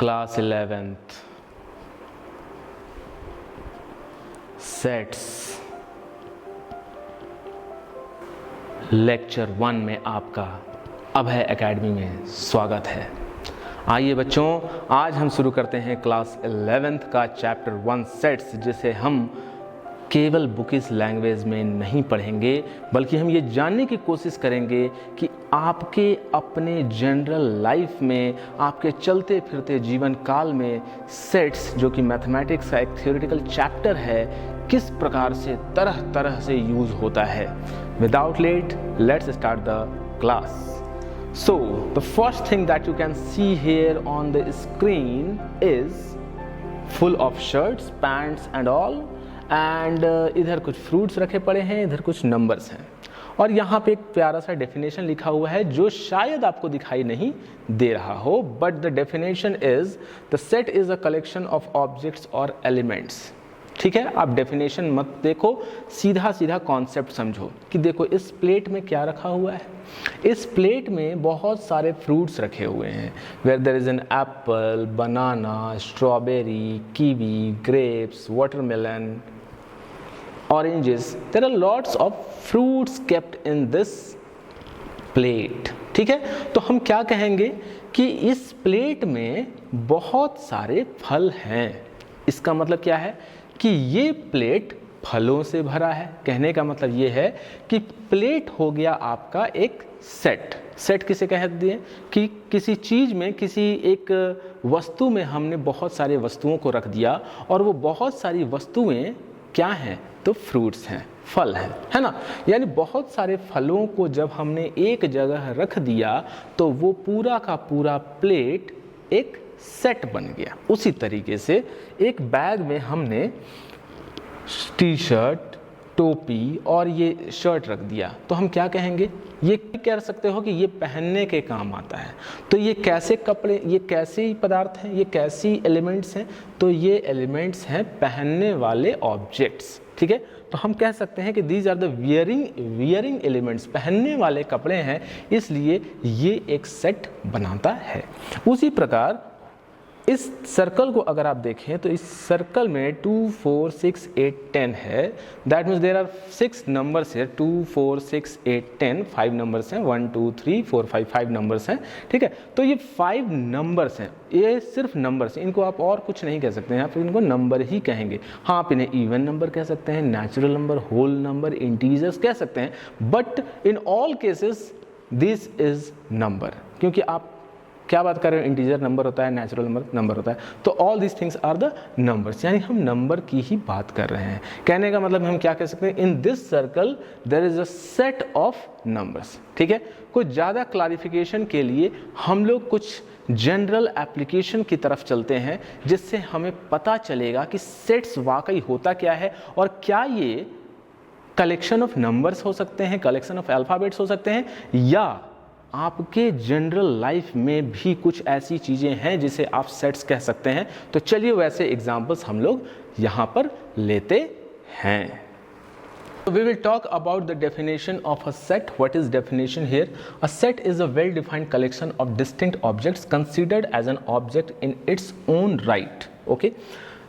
Class 11th sets lecture 1 में आपका अभय academy में स्वागत है। आइए बच्चों, आज हम शुरू करते हैं क्लास 11th का चैप्टर 1 सेट्स, जिसे हम केवल बुकिश लैंग्वेज में नहीं पढ़ेंगे, बल्कि हम ये जानने की कोशिश करेंगे कि आपके अपने जनरल लाइफ में, आपके चलते फिरते जीवन काल में सेट्स, जो कि मैथमेटिक्स का एक थ्योरेटिकल चैप्टर है, किस प्रकार से तरह तरह से यूज होता है। Without late, let's start the class. So, the first thing that you can see here on the screen is full of shirts, pants and all, and इधर कुछ fruits रखे पड़े हैं, इधर कुछ numbers हैं, और यहाँ पे एक प्यारा सा definition लिखा हुआ है जो शायद आपको दिखाई नहीं दे रहा हो, but the definition is the set is a collection of objects or elements। ठीक है, आप डेफिनेशन मत देखो, सीधा सीधा कॉन्सेप्ट समझो कि देखो इस प्लेट में क्या रखा हुआ है। इस प्लेट में बहुत सारे फ्रूट्स रखे हुए हैं, where there is an apple, banana, strawberry, kiwi, grapes, watermelon, oranges. There are lots of fruits kept in this plate. ठीक है, तो हम क्या कहेंगे कि इस प्लेट में बहुत सारे फल हैं। इसका मतलब क्या है कि ये प्लेट फलों से भरा है। कहने का मतलब ये है कि प्लेट हो गया आपका एक सेट। सेट किसे कह दिए कि किसी चीज़ में, किसी एक वस्तु में हमने बहुत सारे वस्तुओं को रख दिया, और वो बहुत सारी वस्तुएं क्या हैं, तो फ्रूट्स हैं, फल हैं, है ना। यानी बहुत सारे फलों को जब हमने एक जगह रख दिया तो वो पूरा का पूरा प्लेट एक सेट बन गया। उसी तरीके से एक बैग में हमने टी शर्ट, टोपी और ये शर्ट रख दिया, तो हम क्या कहेंगे, ये कह सकते हो कि ये पहनने के काम आता है। तो ये कैसे कपड़े, ये कैसे पदार्थ हैं, ये कैसी एलिमेंट्स हैं, तो ये एलिमेंट्स हैं पहनने वाले ऑब्जेक्ट्स। ठीक है, तो हम कह सकते हैं कि these are the wearing elements, पहनने वाले कपड़े हैं, इसलिए ये एक सेट बनाता है। उसी प्रकार इस सर्कल को अगर आप देखें तो इस सर्कल में 2, 4, 6, 8, 10 है। That means there are 6 numbers है, 2, 4, 6, 8, 10, 5 नंबर्स हैं, 1, 2, 3, 4, 5 नंबर्स हैं। ठीक है, तो ये 5 नंबर्स हैं, ये सिर्फ नंबर्स हैं, इनको आप और कुछ नहीं कह सकते हैं, आप इनको नंबर ही कहेंगे। हाँ, आप इन्हें इवन नंबर कह सकते हैं, natural number, whole number, integers कह सकते हैं, but in all cases this is number. क्योंकि आप क्या बात कर रहे हो, इंटीजर नंबर होता है, नेचुरल नंबर होता है, तो all this things are the numbers, यानी हम नंबर की ही बात कर रहे हैं। कहने का मतलब हम क्या कह सकते हैं, in this circle there is a set of numbers. ठीक है, कुछ ज़्यादा क्लैरिफिकेशन के लिए हम लोग कुछ जनरल एप्लीकेशन की तरफ चलते हैं, जिससे हमें पता चलेगा कि सेट्स वाकई होता क्या है, और क्या ये कलेक्शन ऑफ नंबर्स हो सकते हैं, कलेक्शन ऑफ अल्फ़ाबेट्स हो सकते हैं, या आपके जनरल लाइफ में भी कुछ ऐसी चीज़ें हैं जिसे आप सेट्स कह सकते हैं। तो चलिए वैसे एग्जांपल्स हम लोग यहाँ पर लेते हैं। We will talk about the definition of a set. What is definition here? A set is a well-defined collection of distinct objects considered as an object in its own right. Okay?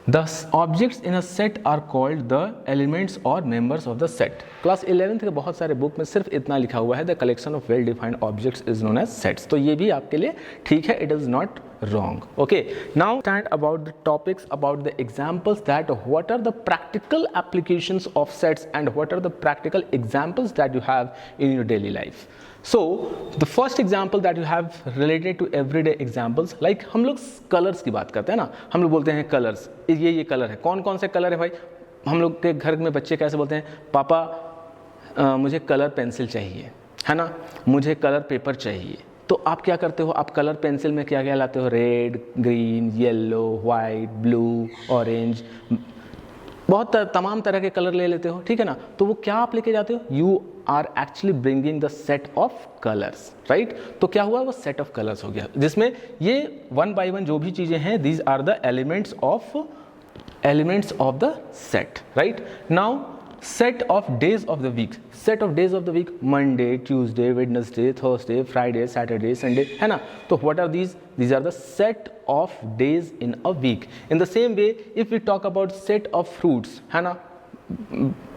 The objects in a set are called the elements or members of the set. Class 11th के बहुत सारे book में सिर्फ इतना लिखा हुआ है, the collection of well defined objects is known as sets. तो ये भी आपके लिए ठीक है, it is not wrong. Okay, now stand about the topics, about the examples, that what are the practical applications of sets and what are the practical examples that you have in your daily life. So the first example that you have related to everyday examples, like हम लोग colours की बात करते हैं ना, हम लोग बोलते हैं कलर्स, ये कलर है। कौन कौन से कलर है भाई? हम लोग के घर में बच्चे कैसे बोलते हैं, पापा मुझे कलर पेंसिल चाहिए, है ना, मुझे कलर पेपर चाहिए। तो आप क्या करते हो, आप कलर पेंसिल में क्या क्या लाते हो, red, green, yellow, white, blue, orange, बहुत तमाम तरह के कलर ले लेते हो। ठीक है ना, तो वो क्या आप लेके जाते हो, you are actually bringing the set of colours, right. तो क्या हुआ, वो सेट ऑफ कलर्स हो गया, जिसमें ये 1 by 1 जो भी चीज़ें हैं, these are the elements of the set, right. Now set of days of the week, set of days of the week, Monday, Tuesday, Wednesday, Thursday, Friday, Saturday, Sunday, है ना। तो what are these are the set of days in a week. In the same way, if we talk about set of fruits, है ना,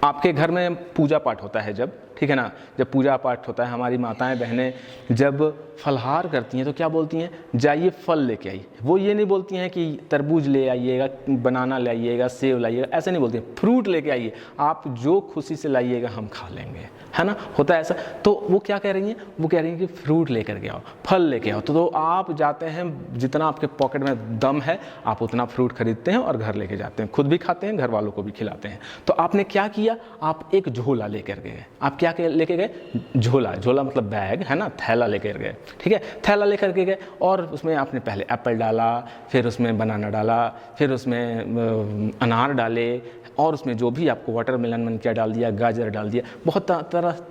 आपके घर में पूजा पाठ होता है जब, ठीक है ना, जब पूजा पाठ होता है, हमारी माताएं बहनें जब फलहार करती हैं तो क्या बोलती हैं, जाइए फल लेके आइए। वो ये नहीं बोलती हैं कि तरबूज ले आइएगा, बनाना ले आइएगा, सेब लाइएगा, ऐसे नहीं बोलती हैं, फ्रूट लेके आइए, आप जो खुशी से लाइएगा हम खा लेंगे, है ना, होता है ऐसा। तो वो क्या कह रही हैं, वो कह रही हैं कि फ्रूट लेकर के आओ, फल लेके आओ। तो आप जाते हैं, जितना आपके पॉकेट में दम है आप उतना फ्रूट खरीदते हैं और घर लेके जाते हैं, खुद भी खाते हैं, घर वालों को भी खिलाते हैं। तो आपने क्या किया, आप एक झोला लेकर गए। आप क्या लेके गए, झोला, झोला मतलब बैग, है ना, थैला लेकर गए, ठीक है, थैला लेकर के गए और उसमें आपने पहले एप्पल डाला, फिर उसमें बनाना डाला, फिर उसमें अनार डाले, और उसमें जो भी आपको वाटरमेलन मन किया डाल दिया, गाजर डाल दिया, बहुत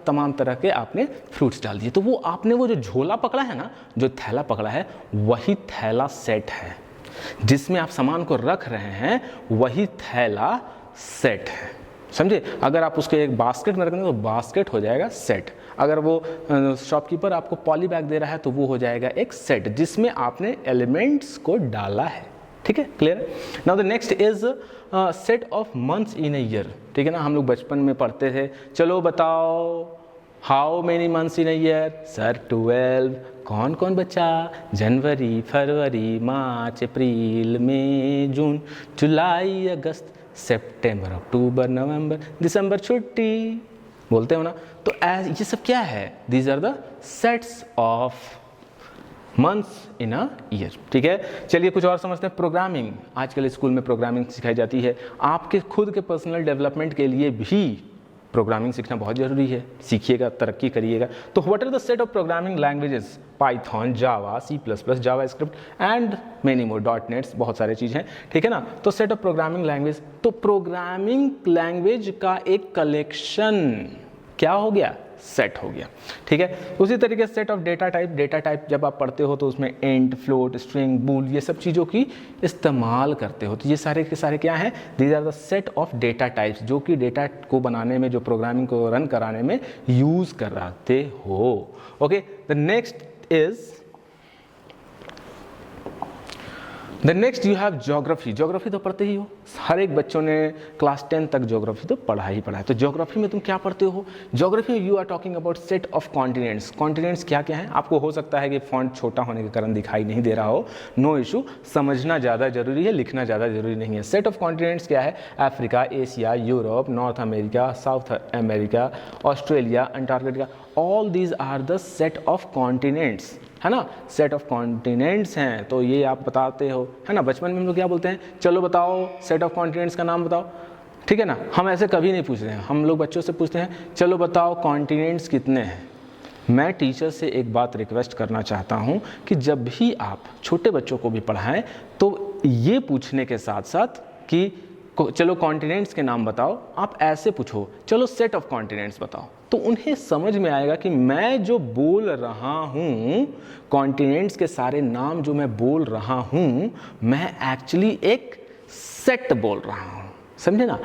तमाम तरह के आपने फ्रूट्स डाल दिए। तो वो आपने वो जो झोला पकड़ा है ना, जो थैला पकड़ा है, वही थैला सेट है। जिसमें आप सामान को रख रहे हैं वही थैला सेट है, समझे। अगर आप उसके एक बास्केट में रखेंगे तो बास्केट हो जाएगा सेट। अगर वो शॉपकीपर आपको पॉली बैग दे रहा है तो वो हो जाएगा एक सेट जिसमें आपने एलिमेंट्स को डाला है, ठीक है, clear. Now the next is set of months in a year, ठीक है ना। हम लोग बचपन में पढ़ते थे, चलो बताओ how many months in a year, sir 12। कौन कौन बच्चा, जनवरी, फरवरी, मार्च, अप्रैल, मई, जून, जुलाई, अगस्त, सितंबर, अक्टूबर, नवंबर, दिसंबर छुट्टी, बोलते हो ना। तो ये सब क्या है, these are the sets of months in a year, ठीक है। चलिए कुछ और समझते हैं। प्रोग्रामिंग, आजकल स्कूल में प्रोग्रामिंग सिखाई जाती है। आपके खुद के पर्सनल डेवलपमेंट के लिए भी प्रोग्रामिंग सीखना बहुत ज़रूरी है, सीखिएगा, तरक्की करिएगा। तो what are the set of programming languages, Python, Java, C++, JavaScript and many more, .NET, बहुत सारे चीज़ हैं, ठीक है ना। तो सेट ऑफ प्रोग्रामिंग लैंग्वेज, तो प्रोग्रामिंग लैंग्वेज का एक कलेक्शन क्या हो गया, सेट हो गया, ठीक है। उसी तरीके से set of data type, data type जब आप पढ़ते हो तो उसमें इंट, फ्लोट, स्ट्रिंग, बूल, ये सब चीज़ों की इस्तेमाल करते हो। तो ये सारे के सारे क्या हैं, these are the set of data types, जो कि डेटा को बनाने में, जो प्रोग्रामिंग को रन कराने में यूज़ कराते हो। Okay, the next is the next you have geography. Geography तो पढ़ते ही हो, हर एक बच्चों ने क्लास 10 तक ज्योग्राफी तो पढ़ा ही पढ़ा है। तो ज्योग्राफी में तुम क्या पढ़ते हो, ज्योग्राफी में you are talking about set of continents. Continents क्या क्या है, आपको हो सकता है कि फॉन्ट छोटा होने के कारण दिखाई नहीं दे रहा हो, नो इशू, समझना ज़्यादा जरूरी है, लिखना ज़्यादा जरूरी नहीं है। सेट ऑफ कॉन्टिनेंट्स क्या है, Africa, Asia, Europe, North America, South America, Australia, Antarctica, all these are the set of continents, है ना, सेट ऑफ कॉन्टिनेंट्स हैं। तो ये आप बताते हो, है ना। बचपन में हम लोग क्या बोलते हैं, चलो बताओ सेट ऑफ कॉन्टिनेंट्स का नाम बताओ, ठीक है ना। हम ऐसे कभी नहीं पूछते हैं, हम लोग बच्चों से पूछते हैं चलो बताओ कॉन्टिनेंट्स कितने हैं। मैं टीचर से एक बात रिक्वेस्ट करना चाहता हूँ कि जब भी आप छोटे बच्चों को भी पढ़ाएं तो ये पूछने के साथ साथ कि चलो कॉन्टिनेंट्स के नाम बताओ, आप ऐसे पूछो चलो सेट ऑफ कॉन्टिनेंट्स बताओ, तो उन्हें समझ में आएगा कि मैं जो बोल रहा हूँ, कॉन्टिनेंट्स के सारे नाम जो मैं बोल रहा हूँ, मैं एक्चुअली एक सेट बोल रहा हूँ, समझे ना।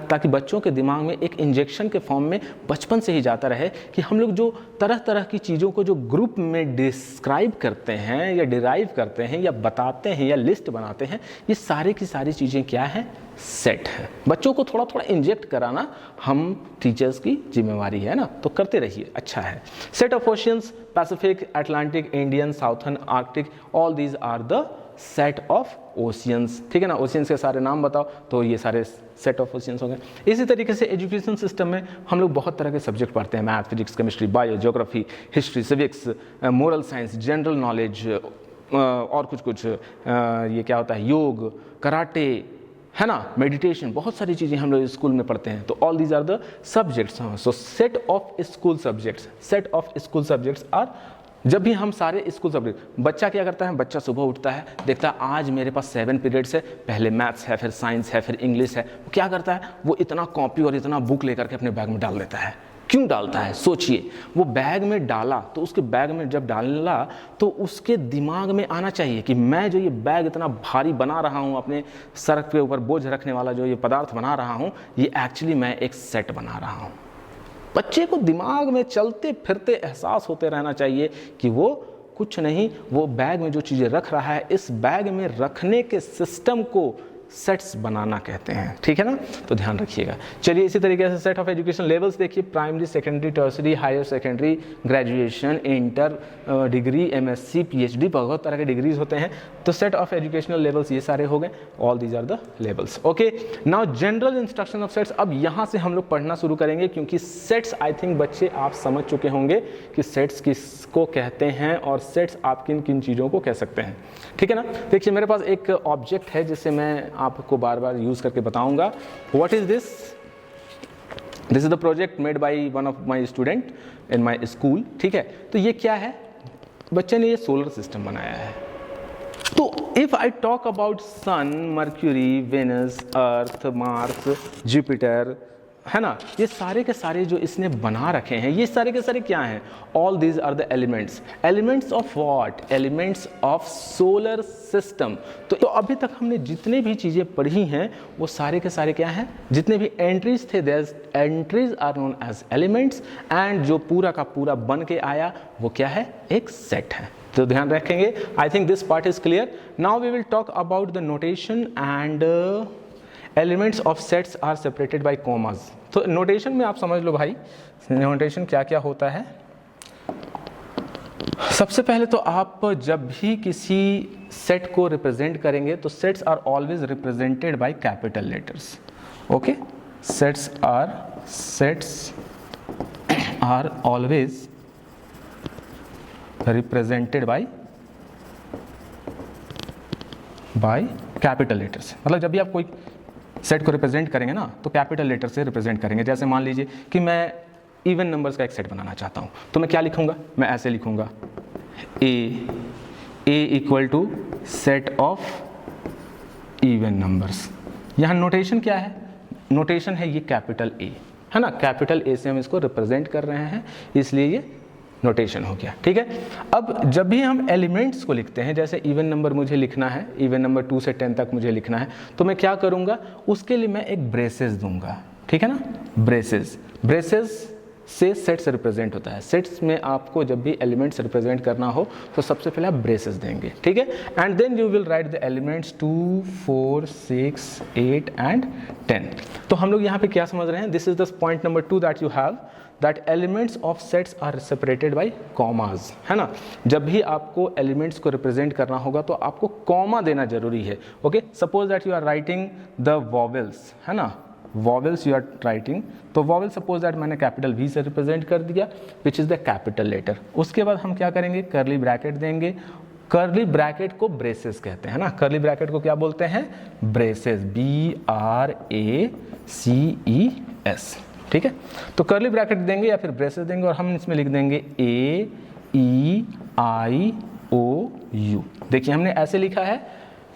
ताकि बच्चों के दिमाग में एक इंजेक्शन के फॉर्म में बचपन से ही जाता रहे कि हम लोग जो तरह तरह की चीज़ों को जो ग्रुप में डिस्क्राइब करते हैं या डिराइव करते हैं या बताते हैं या लिस्ट बनाते हैं, ये सारे की सारी चीज़ें क्या हैं, सेट है। बच्चों को थोड़ा थोड़ा इंजेक्ट कराना हम टीचर्स की जिम्मेवारी है ना, तो करते रहिए, अच्छा है। Set of oceans, Pacific, Atlantic, Indian, Southern, Arctic, all these are the set of oceans, ठीक है ना। ओशियंस के सारे नाम बताओ, तो ये सारे सेट ऑफ ओशियंस हो गए। इसी तरीके से एजुकेशन सिस्टम में हम लोग बहुत तरह के सब्जेक्ट पढ़ते हैं, math, physics, chemistry, bio, geography, history, civics, moral science, general knowledge और कुछ ये क्या होता है, योग, कराटे, है ना, मेडिटेशन, बहुत सारी चीज़ें हम लोग स्कूल में पढ़ते हैं। तो all these are the subjects. So set of school subjects, set of school subjects are, जब भी हम सारे स्कूल सब्जेक्ट, बच्चा क्या करता है, बच्चा सुबह उठता है, देखता है आज मेरे पास 7 पीरियड्स है, पहले मैथ्स है, फिर साइंस है, फिर इंग्लिश है, वो क्या करता है, वो इतना कॉपी और इतना बुक लेकर के अपने बैग में डाल देता है, क्यों डालता है? सोचिए, वो बैग में डाला तो उसके बैग में जब डाला तो उसके दिमाग में आना चाहिए कि मैं जो ये बैग इतना भारी बना रहा हूँ, अपने सर के ऊपर बोझ रखने वाला जो ये पदार्थ बना रहा हूँ, ये एक्चुअली मैं एक सेट बना रहा हूँ। बच्चे को दिमाग में चलते फिरते एहसास होते रहना चाहिए कि वो कुछ नहीं, वो बैग में जो चीज़ें रख रहा है, इस बैग में रखने के सिस्टम को सेट्स बनाना कहते हैं, ठीक है ना? तो ध्यान रखिएगा। चलिए इसी तरीके से सेट ऑफ एजुकेशन लेवल्स देखिए, primary, secondary, tertiary, higher secondary, graduation, inter, degree, MSc, PhD, बहुत तरह के डिग्रीज होते हैं। तो सेट ऑफ एजुकेशनल लेवल्स ये सारे हो गए, all these are the levels. Okay, now general instruction of sets. अब यहाँ से हम लोग पढ़ना शुरू करेंगे, क्योंकि सेट्स आई थिंक बच्चे आप समझ चुके होंगे कि सेट्स किसको कहते हैं और सेट्स आप किन किन चीज़ों को कह सकते हैं, ठीक है ना? देखिए मेरे पास एक ऑब्जेक्ट है जिसे मैं आपको बार बार यूज करके बताऊंगा। What is this? This is the project made by one of my student in my school, ठीक है? तो ये क्या है? बच्चे ने ये सोलर सिस्टम बनाया है। तो if I talk about sun, Mercury, Venus, earth, Mars, Jupiter, है ना, ये सारे के सारे जो इसने बना रखे हैं, ये सारे के सारे क्या हैं? All these are the elements. Elements of what? Elements of solar system. तो अभी तक हमने जितने भी चीज़ें पढ़ी हैं वो सारे के सारे क्या हैं? जितने भी एंट्रीज थे, there entries are known as elements, and जो पूरा का पूरा बन के आया वो क्या है? एक सेट है। तो ध्यान रखेंगे। I think this part is clear. Now we will talk about the notation and elements of sets are separated by commas. तो नोटेशन में आप समझ लो भाई, नोटेशन क्या क्या होता है। सबसे पहले तो आप जब भी किसी सेट को रिप्रेजेंट करेंगे तो sets are always represented by capital letters. Okay, sets are always represented by capital letters. मतलब जब भी आप कोई सेट को रिप्रेजेंट करेंगे ना तो कैपिटल लेटर से रिप्रेजेंट करेंगे। जैसे मान लीजिए कि मैं इवन नंबर्स का एक सेट बनाना चाहता हूँ, तो मैं क्या लिखूंगा? मैं ऐसे लिखूंगा, A equal to set of even numbers. यहाँ नोटेशन क्या है? नोटेशन है ये कैपिटल ए, है ना? कैपिटल ए से हम इसको रिप्रेजेंट कर रहे हैं, इसलिए ये नोटेशन हो गया, ठीक है? अब जब भी हम एलिमेंट्स को लिखते हैं, जैसे इवन नंबर मुझे लिखना है, इवन नंबर 2 से 10 तक मुझे लिखना है, तो मैं क्या करूंगा? उसके लिए मैं एक ब्रेसेस दूंगा, ठीक है ना? ब्रेसेस से सेट्स रिप्रेजेंट होता है। सेट्स में आपको जब भी एलिमेंट्स रिप्रेजेंट करना हो तो सबसे पहले आप ब्रेसेस देंगे, ठीक है? And then you will write the elements 2, 4, 6, 8 and 10। तो हम लोग यहाँ पे क्या समझ रहे हैं? This is the point number 2 that you have, that elements of sets are separated by commas, है ना? जब भी आपको एलिमेंट्स को रिप्रेजेंट करना होगा तो आपको कॉमा देना जरूरी है। Okay, suppose that you are writing the vowels, है ना? वॉवेल्स यू आर राइटिंग, तो वॉवेल सपोज दैट मैंने कैपिटल वी से रिप्रेजेंट कर दिया, which is the capital letter. उसके बाद हम क्या करेंगे? कर्ली ब्रैकेट देंगे। कर्ली ब्रैकेट को ब्रेसेस कहते हैं ना? कर्ली ब्रैकेट को क्या बोलते हैं? ब्रेसेस, BRACES, ठीक है? तो कर्ली ब्रैकेट देंगे या फिर ब्रेसेस देंगे और हम इसमें लिख देंगे AEIOU। देखिए हमने ऐसे लिखा है,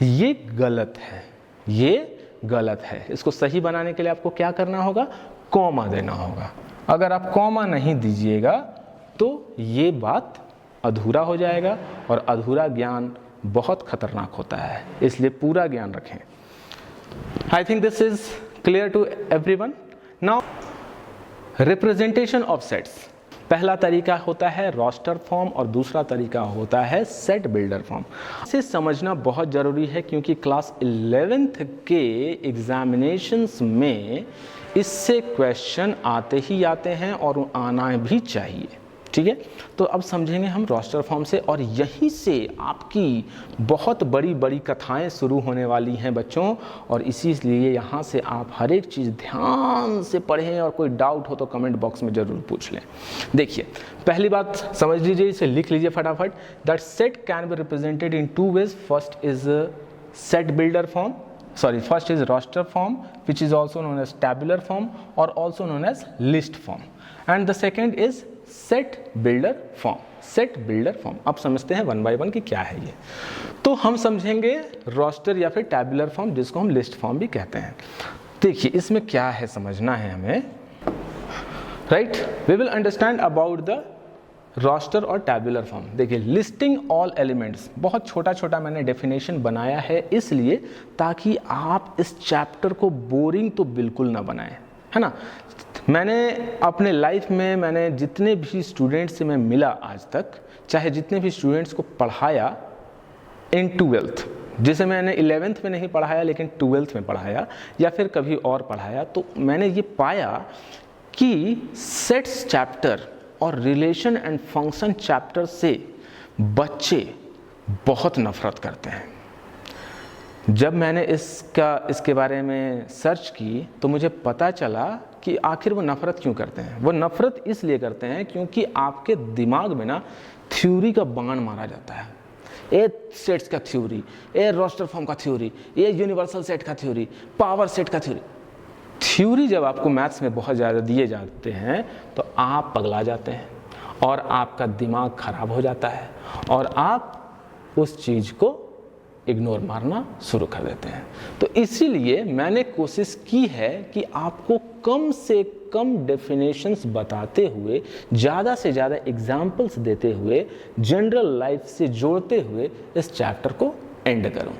ये गलत है, ये गलत है। इसको सही बनाने के लिए आपको क्या करना होगा? कॉमा देना होगा। अगर आप कॉमा नहीं दीजिएगा तो ये बात अधूरा हो जाएगा, और अधूरा ज्ञान बहुत खतरनाक होता है, इसलिए पूरा ज्ञान रखें। I think this is clear to everyone. Now representation of sets. पहला तरीका होता है रोस्टर फॉर्म और दूसरा तरीका होता है सेट बिल्डर फॉर्म। इसे समझना बहुत ज़रूरी है क्योंकि क्लास 11th के एग्जामिनेशंस में इससे क्वेश्चन आते ही आते हैं और आना भी चाहिए, ठीक है? तो अब समझेंगे हम रोस्टर फॉर्म से, और यहीं से आपकी बहुत बड़ी बड़ी कथाएं शुरू होने वाली हैं बच्चों, और इसीलिए यहाँ से आप हर एक चीज़ ध्यान से पढ़ें, और कोई डाउट हो तो कमेंट बॉक्स में ज़रूर पूछ लें। देखिए पहली बात समझ लीजिए, इसे लिख लीजिए फटाफट, that set can be represented in 2 ways। First is set builder form, first is roster form, which is also known as tabular form or also known as list form, and the second is set builder form। set builder form अब समझते हैं 1 by 1 कि क्या है ये। तो हम समझेंगे roster या फिर tabular form, जिसको हम list form भी कहते हैं। देखिए इसमें क्या है समझना है हमें। Right, we will understand about the roster और टैबुलर फॉर्म। देखिए, लिस्टिंग ऑल एलिमेंट्स, बहुत छोटा छोटा मैंने डेफिनेशन बनाया है इसलिए ताकि आप इस चैप्टर को बोरिंग तो बिल्कुल ना बनाएं, है ना। मैंने अपने लाइफ में मैंने जितने भी स्टूडेंट्स से मैं मिला आज तक, चाहे जितने भी स्टूडेंट्स को पढ़ाया इन 12th, जिसे मैंने 11th में नहीं पढ़ाया लेकिन 12th में पढ़ाया या फिर कभी और पढ़ाया, तो मैंने ये पाया कि सेट्स चैप्टर और रिलेशन एंड फंक्शन चैप्टर से बच्चे बहुत नफरत करते हैं। जब मैंने इसके बारे में सर्च की तो मुझे पता चला कि आखिर वो नफ़रत क्यों करते हैं। वो नफ़रत इसलिए करते हैं क्योंकि आपके दिमाग में ना थ्योरी का बाण मारा जाता है। ए सेट्स का थ्योरी, ए रोस्टर फॉर्म का थ्योरी, ए यूनिवर्सल सेट का थ्योरी, पावर सेट का थ्योरी। थ्योरी जब आपको मैथ्स में बहुत ज़्यादा दिए जाते हैं तो आप पगला जाते हैं और आपका दिमाग खराब हो जाता है और आप उस चीज़ को इग्नोर मारना शुरू कर देते हैं। तो इसीलिए मैंने कोशिश की है कि आपको कम से कम डेफिनेशंस बताते हुए, ज़्यादा से ज़्यादा एग्जाम्पल्स देते हुए, जनरल लाइफ से जोड़ते हुए इस चैप्टर को एंड करूं।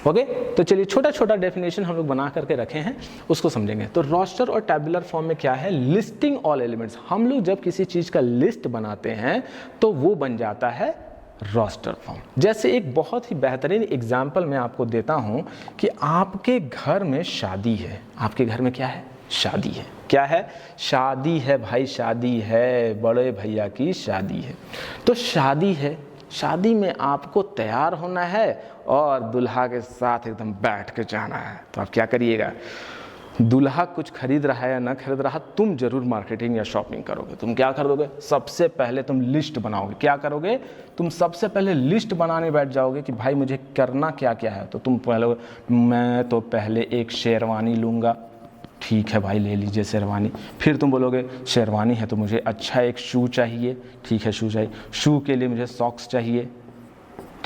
ओके, तो चलिए छोटा छोटा डेफिनेशन हम लोग बना करके रखे हैं, उसको समझेंगे। तो रोस्टर और टैबुलर फॉर्म में क्या है, लिस्टिंग ऑल एलिमेंट्स। हम लोग जब किसी चीज़ का लिस्ट बनाते हैं तो वो बन जाता है रोस्टर फॉर्म। जैसे एक बहुत ही बेहतरीन एग्जाम्पल मैं आपको देता हूं कि आपके घर में शादी है। आपके घर में क्या है, शादी है। क्या है, शादी है भाई, शादी है, बड़े भैया की शादी है। तो शादी है, शादी में आपको तैयार होना है और दुल्हा के साथ एकदम बैठ के जाना है। तो आप क्या करिएगा, दूल्हा कुछ खरीद रहा है या ना खरीद रहा, तुम जरूर मार्केटिंग या शॉपिंग करोगे। तुम क्या करोगे, सबसे पहले तुम लिस्ट बनाओगे। क्या करोगे, तुम सबसे पहले लिस्ट बनाने बैठ जाओगे कि भाई मुझे करना क्या क्या है। तो तुम पहले, मैं तो पहले एक शेरवानी लूँगा। ठीक है भाई, ले लीजिए शेरवानी। फिर तुम बोलोगे शेरवानी है तो मुझे अच्छा एक शू चाहिए। ठीक है, शू चाहिए। शू के लिए मुझे सॉक्स चाहिए,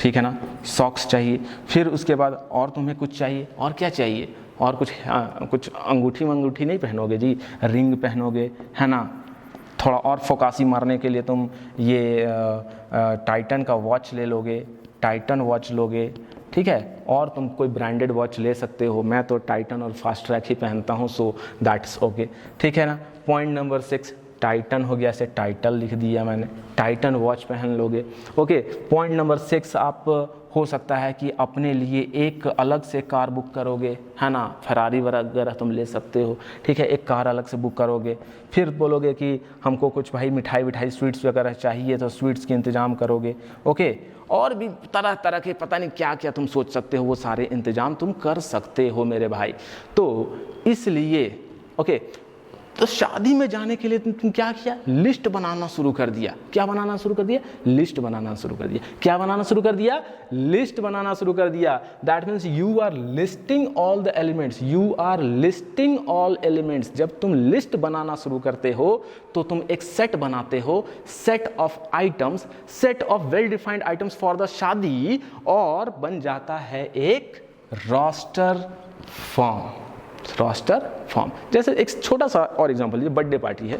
ठीक है ना, सॉक्स चाहिए। फिर उसके बाद और तुम्हें कुछ चाहिए, और क्या चाहिए, और कुछ अंगूठी मंगूठी नहीं पहनोगे जी, रिंग पहनोगे, है ना। थोड़ा और फोकासी मारने के लिए तुम ये टाइटन का वॉच ले लोगे, टाइटन वॉच लोगे, ठीक है। और तुम कोई ब्रांडेड वॉच ले सकते हो। मैं तो टाइटन और फास्ट ट्रैक ही पहनता हूँ, सो दैट्स ओके, ठीक है ना। पॉइंट नंबर 6 टाइटन हो गया, ऐसे टाइटल लिख दिया मैंने, टाइटन वॉच पहन लोगे। ओके, पॉइंट नंबर 6 आप हो सकता है कि अपने लिए एक अलग से कार बुक करोगे, है ना, फरारी वगैरह तुम ले सकते हो, ठीक है, एक कार अलग से बुक करोगे। फिर बोलोगे कि हमको कुछ भाई मिठाई स्वीट्स वगैरह चाहिए तो स्वीट्स के इंतज़ाम करोगे। ओके, और भी तरह तरह के पता नहीं क्या क्या तुम सोच सकते हो, वो सारे इंतज़ाम तुम कर सकते हो मेरे भाई। तो इसलिए ओके, तो शादी में जाने के लिए तुम क्या किया, लिस्ट बनाना शुरू कर दिया। क्या बनाना शुरू कर दिया, लिस्ट बनाना शुरू कर दिया। क्या बनाना शुरू कर दिया, लिस्ट बनाना शुरू कर दिया। That means you are listing all the elements, you are listing all elements. जब तुम लिस्ट बनाना शुरू करते हो तो तुम एक सेट बनाते हो, set of items, set of well defined items for the शादी, और बन जाता है एक रोस्टर फॉर्म। Roster form. जैसे एक छोटा सा और एग्जांपल, ये बर्थडे पार्टी है,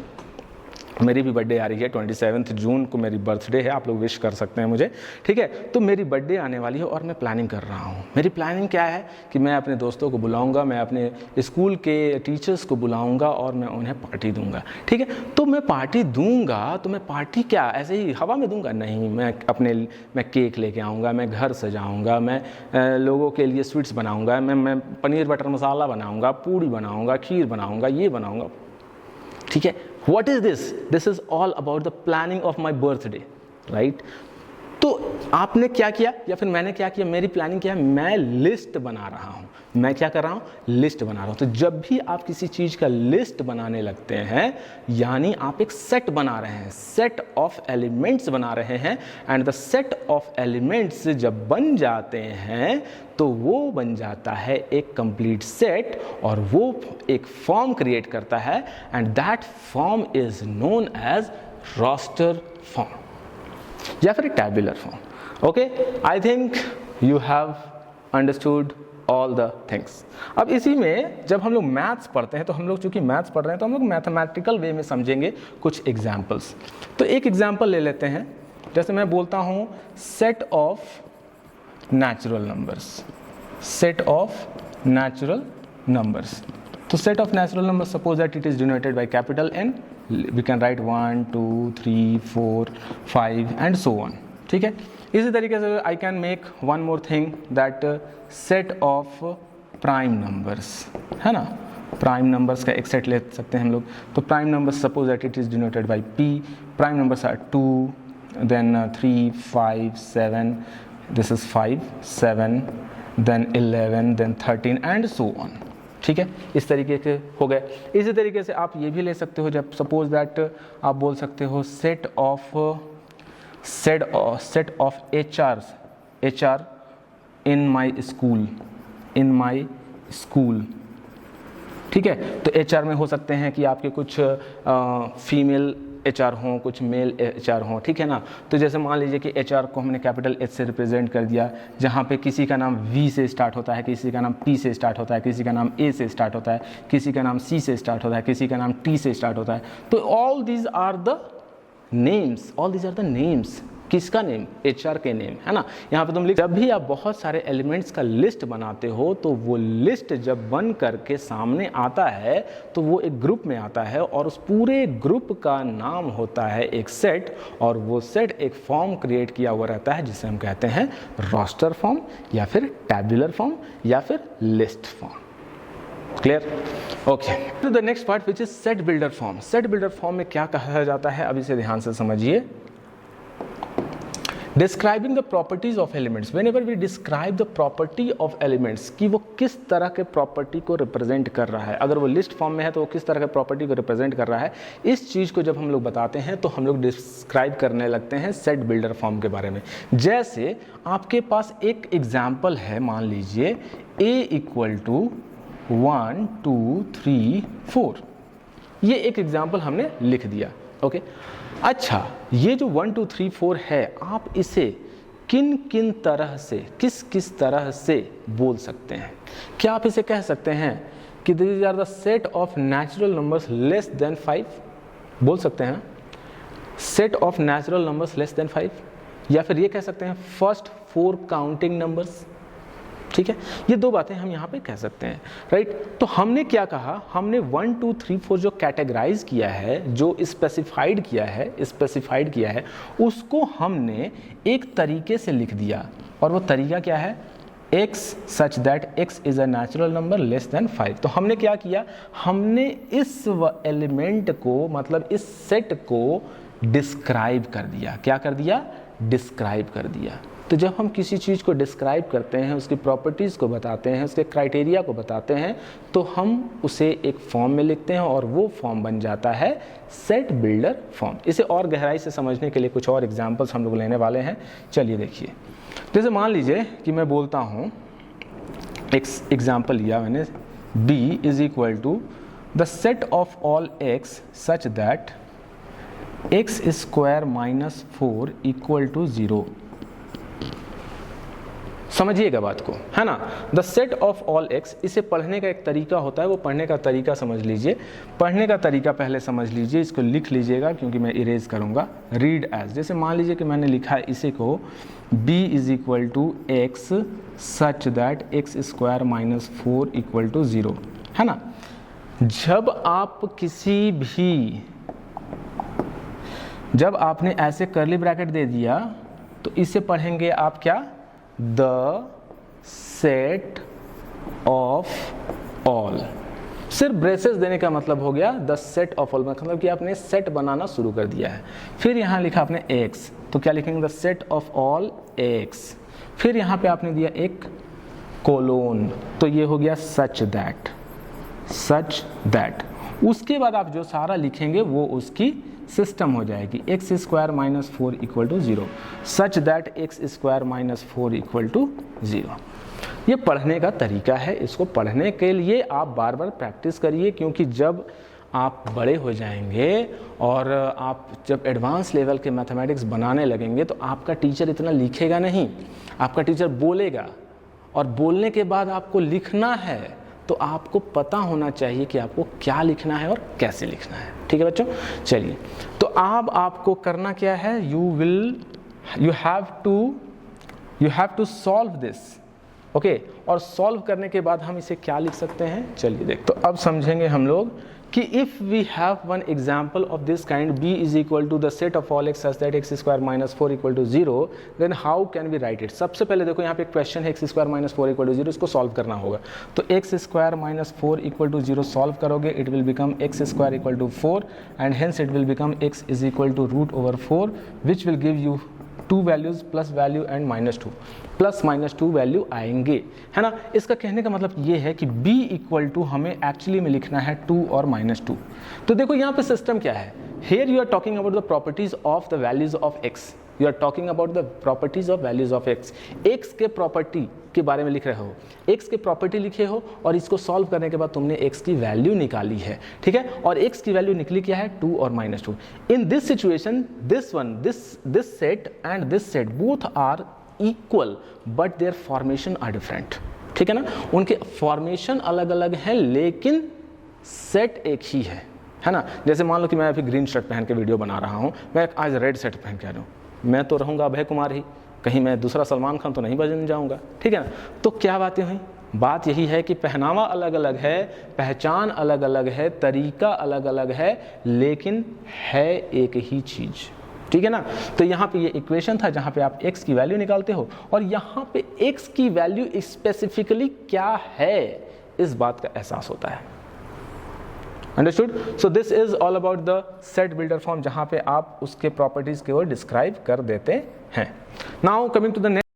मेरी भी बर्थडे आ रही है, 27 जून को मेरी बर्थडे है। आप लोग विश कर सकते हैं मुझे, ठीक है। तो मेरी बर्थडे आने वाली है और मैं प्लानिंग कर रहा हूँ। मेरी प्लानिंग क्या है कि मैं अपने दोस्तों को बुलाऊंगा, मैं अपने स्कूल के टीचर्स को बुलाऊंगा और मैं उन्हें पार्टी दूंगा, ठीक है। तो मैं पार्टी दूंगा तो मैं पार्टी क्या ऐसे ही हवा में दूंगा, नहीं, मैं केक लेके आऊँगा, मैं घर सजाऊँगा, मैं लोगों के लिए स्वीट्स बनाऊँगा, मैं पनीर बटर मसाला बनाऊँगा, पूड़ी बनाऊँगा, खीर बनाऊँगा, ये बनाऊँगा, ठीक है। What is this? This is all about the planning of my birthday, right? तो आपने क्या किया या फिर मैंने क्या किया, मेरी प्लानिंग क्या है, मैं लिस्ट बना रहा हूँ। मैं क्या कर रहा हूँ, लिस्ट बना रहा हूँ। तो जब भी आप किसी चीज़ का लिस्ट बनाने लगते हैं, यानी आप एक सेट बना रहे हैं, सेट ऑफ एलिमेंट्स बना रहे हैं। And the set of elements जब बन जाते हैं तो वो बन जाता है एक कंप्लीट सेट, और वो एक फॉर्म क्रिएट करता है, and that form is known as roster form या फिर tabular form. Okay, I think you have understood all the things. अब इसी में जब हम लोग मैथ्स पढ़ते हैं तो हम लोग चूंकि मैथ्स पढ़ रहे हैं तो हम लोग मैथमेटिकल वे में समझेंगे कुछ एग्जाम्पल्स। तो एक एग्जाम्पल ले लेते हैं, जैसे मैं बोलता हूँ set of natural numbers, set of natural numbers. तो set of natural numbers, suppose that it is denoted by capital N, we can write 1 2 3 4 5 and so on. ठीक है, इसी तरीके से I can make one more thing that set of prime numbers, है ना, prime numbers का एक set ले सकते हैं हम लोग। तो prime numbers suppose that it is denoted by P, prime numbers are 2 then 3 5 7, this is 5 7 then 11 then 13 and so on। ठीक है, इस तरीके के हो गए। इसी तरीके से आप ये भी ले सकते हो, जब सपोज दैट आप बोल सकते हो set of HR in my school. ठीक है, तो HR में हो सकते हैं कि आपके कुछ फीमेल HR हों, कुछ मेल HR हों, ठीक है ना। तो जैसे मान लीजिए कि HR को हमने कैपिटल H से रिप्रेजेंट कर दिया, जहाँ पे किसी का नाम V से स्टार्ट होता है, किसी का नाम P से स्टार्ट होता है, किसी का नाम A से स्टार्ट होता है, किसी का नाम C से स्टार्ट होता है, किसी का नाम T से स्टार्ट होता है। तो all these are the names, किसका नेम, HR के नेम, है ना। यहाँ पे तुम लिख, जब भी आप बहुत सारे एलिमेंट्स का लिस्ट बनाते हो तो वो लिस्ट जब बन करके सामने आता है तो वो एक ग्रुप में आता है और उस पूरे ग्रुप का नाम होता है एक सेट, और वो सेट एक फॉर्म क्रिएट किया हुआ रहता है जिसे हम कहते हैं रोस्टर फॉर्म या फिर टैब्यूलर फॉर्म या फिर लिस्ट फॉर्म। क्लियर? ओके, तो the next part which is set builder form. Set builder form में क्या कहा जाता है, अब इसे ध्यान से समझिए। Describing the properties of elements, whenever we describe the property of elements, कि वो किस तरह के प्रॉपर्टी को रिप्रेजेंट कर रहा है, अगर वो लिस्ट फॉर्म में है तो वो किस तरह के प्रॉपर्टी को रिप्रेजेंट कर रहा है, इस चीज़ को जब हम लोग बताते हैं तो हम लोग डिस्क्राइब करने लगते हैं सेट बिल्डर फॉर्म के बारे में। जैसे आपके पास एक एग्जाम्पल है, मान लीजिए A इक्वल टू 1 2 3 4, ये एक एग्जाम्पल हमने लिख दिया। ओके, अच्छा, ये जो 1 2 3 4 है, आप इसे किन तरह से, किस तरह से बोल सकते हैं? क्या आप इसे कह सकते हैं कि this are the set of natural numbers less than 5, बोल सकते हैं set of natural numbers less than 5, या फिर ये कह सकते हैं फर्स्ट 4 काउंटिंग नंबर्स। ठीक है, ये दो बातें हम यहाँ पे कह सकते हैं, राइट। तो हमने क्या कहा, हमने 1 2 3 4 जो कैटेगराइज किया है, जो स्पेसिफाइड किया है, उसको हमने एक तरीके से लिख दिया, और वो तरीका क्या है, x such that x is a natural number less than 5। तो हमने क्या किया, हमने इस एलिमेंट को, मतलब इस सेट को डिस्क्राइब कर दिया। क्या कर दिया? डिस्क्राइब कर दिया। तो जब हम किसी चीज़ को डिस्क्राइब करते हैं, उसकी प्रॉपर्टीज़ को बताते हैं, उसके क्राइटेरिया को बताते हैं, तो हम उसे एक फॉर्म में लिखते हैं और वो फॉर्म बन जाता है सेट बिल्डर फॉर्म। इसे और गहराई से समझने के लिए कुछ और एग्जांपल्स हम लोग लेने वाले हैं। चलिए देखिए, जैसे मान लीजिए कि मैं बोलता हूँ, एक एग्जाम्पल लिया मैंने, B is equal to the set of all x such that x square minus 4 equal to 0। समझिएगा बात को, है ना। The set of all x, इसे पढ़ने का एक तरीका होता है, वो पढ़ने का तरीका समझ लीजिए। पढ़ने का तरीका पहले समझ लीजिए, इसको लिख लीजिएगा क्योंकि मैं इरेज करूंगा। रीड एज, जैसे मान लीजिए कि मैंने लिखा है इसे को b is equal to x such that x square minus 4 equal to 0, है ना। जब आपने ऐसे कर्ली ब्रैकेट दे दिया तो इसे पढ़ेंगे आप क्या, द सेट ऑफ ऑल। सिर्फ ब्रेसेस देने का मतलब हो गया द सेट ऑफ ऑल, मतलब कि आपने सेट बनाना शुरू कर दिया है। फिर यहाँ लिखा आपने x, तो क्या लिखेंगे, the set of all x। फिर यहाँ पे आपने दिया एक कोलोन, तो ये हो गया सच दैट। उसके बाद आप जो सारा लिखेंगे वो उसकी सिस्टम हो जाएगी, x square minus 4 equal to 0, such that x square minus 4 equal to 0। ये पढ़ने का तरीका है। इसको पढ़ने के लिए आप बार बार प्रैक्टिस करिए, क्योंकि जब आप बड़े हो जाएंगे और आप जब एडवांस लेवल के मैथमेटिक्स बनाने लगेंगे तो आपका टीचर इतना लिखेगा नहीं, आपका टीचर बोलेगा और बोलने के बाद आपको लिखना है तो आपको पता होना चाहिए कि आपको क्या लिखना है और कैसे लिखना है। ठीक है बच्चों, चलिए तो अब आपको करना क्या है, you have to solve this, okay. और सॉल्व करने के बाद हम इसे क्या लिख सकते हैं, चलिए देख। तो अब समझेंगे हम लोग कि if we have one example of this kind, b is equal to the set of all x such that x square minus 4 equal to 0, then how can we write it. सबसे पहले देखो यहाँ पे एक क्वेश्चन है, x square minus 4 equal to 0, इसको solve करना होगा। तो x square minus 4 equal to 0 solve करोगे, it will become x square equal to 4 and hence it will become x is equal to root over 4 which will give you 2 values plus value and -2, plus -2 value आएंगे, है ना। इसका कहने का मतलब ये है कि b इक्वल टू हमें एक्चुअली में लिखना है 2 और -2। तो देखो यहाँ पे सिस्टम क्या है, here you are talking about the properties of the values of x, you are talking about the properties of values of x, x के प्रॉपर्टी के बारे में लिख रहे हो, x के प्रॉपर्टी लिखे हो और इसको सॉल्व करने के बाद तुमने x की वैल्यू निकाली है, ठीक है। और x की वैल्यू निकली क्या है, 2 और -2। In this situation this set and this set both are equal but their formation are different, ठीक है ना। उनके फॉर्मेशन अलग अलग हैं लेकिन सेट एक ही है ना। जैसे मान लो कि मैं अभी ग्रीन शर्ट पहन के वीडियो बना रहा हूँ, मैं आज रेड शर्ट पहन के आ रहा हूँ, मैं तो रहूँगा अभय कुमार ही, कहीं मैं दूसरा सलमान खान तो नहीं बन जाऊँगा, ठीक है ना। तो क्या बातें हुई, बात यही है कि पहनावा अलग अलग है, पहचान अलग अलग है, तरीका अलग अलग है, लेकिन है एक ही चीज़, ठीक है ना। तो यहाँ पे ये इक्वेशन था जहाँ पे आप x की वैल्यू निकालते हो और यहाँ पे x की वैल्यू स्पेसिफिकली क्या है इस बात का एहसास होता है। Understood. So this is all about the set builder form, जहाँ पे आप उसके प्रॉपर्टीज को डिस्क्राइब कर देते हैं। Now coming to the next